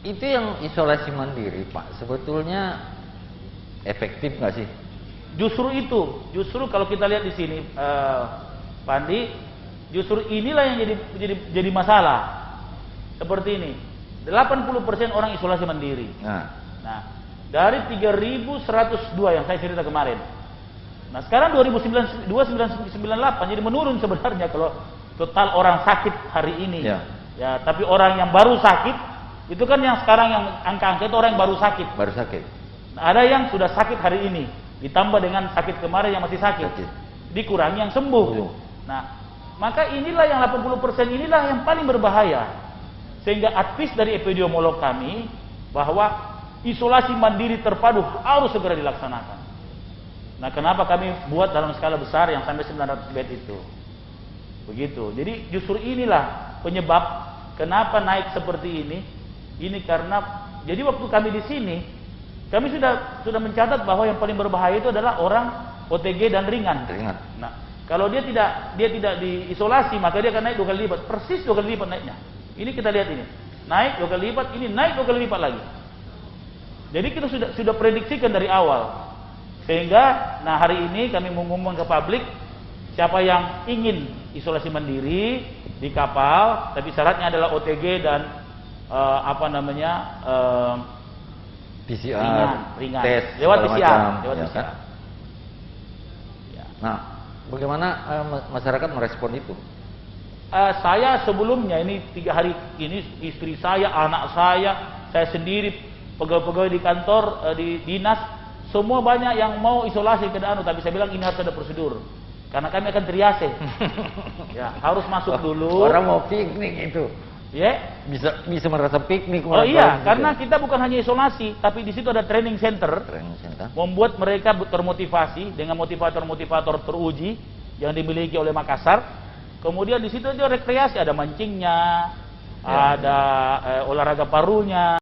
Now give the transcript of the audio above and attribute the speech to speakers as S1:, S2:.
S1: Itu yang isolasi mandiri, Pak, sebetulnya efektif nggak sih?
S2: Justru kalau kita lihat di sini, Pak Andi, justru inilah yang jadi masalah. Seperti ini, 80% orang isolasi mandiri. Nah, dari 3.102 yang saya cerita kemarin. Nah, sekarang 298 jadi menurun sebenarnya kalau total orang sakit hari ini. Ya, tapi orang yang baru sakit itu kan yang sekarang yang angka-angka itu orang yang baru sakit. Nah, ada yang sudah sakit hari ini, ditambah dengan sakit kemarin yang masih sakit. Dikurangi yang sembuh. Nah, maka inilah yang 80% inilah yang paling berbahaya. Sehingga advis dari epidemiolog kami bahwa isolasi mandiri terpadu harus segera dilaksanakan. Nah, kenapa kami buat dalam skala besar yang sampai 900 bed itu? Begitu. Jadi justru inilah penyebab kenapa naik seperti ini. Ini karena jadi waktu kami di sini, kami sudah mencatat bahwa yang paling berbahaya itu adalah orang OTG dan ringan. Nah, kalau dia tidak diisolasi, maka dia akan naik 2 kali lipat, persis 2 kali lipat naiknya. Ini kita lihat ini, naik 2 kali lipat, ini naik 2 kali lipat lagi. Jadi kita sudah prediksikan dari awal, sehingga nah hari ini kami mengumumkan ke publik siapa yang ingin isolasi mandiri di kapal, tapi syaratnya adalah OTG dan
S1: PCR,
S2: ringan.
S1: tes
S2: lewat PCR.
S1: Kan? Nah, bagaimana masyarakat merespon itu?
S2: Saya sebelumnya ini 3 hari ini istri saya, anak saya sendiri, pegawai-pegawai di kantor, di dinas, semua banyak yang mau isolasi ke Danu, tapi saya bilang ini harus ada prosedur. Karena kami akan triase. Ya, harus masuk dulu.
S1: Orang mau piknik itu.
S2: Ya,
S1: bisa merasa piknik.
S2: Oh iya, karena kita bukan hanya isolasi, tapi di situ ada training center. Membuat mereka termotivasi dengan motivator-motivator teruji yang dimiliki oleh Makassar. Kemudian di situ ada rekreasi, ada mancingnya, ada olahraga parunya.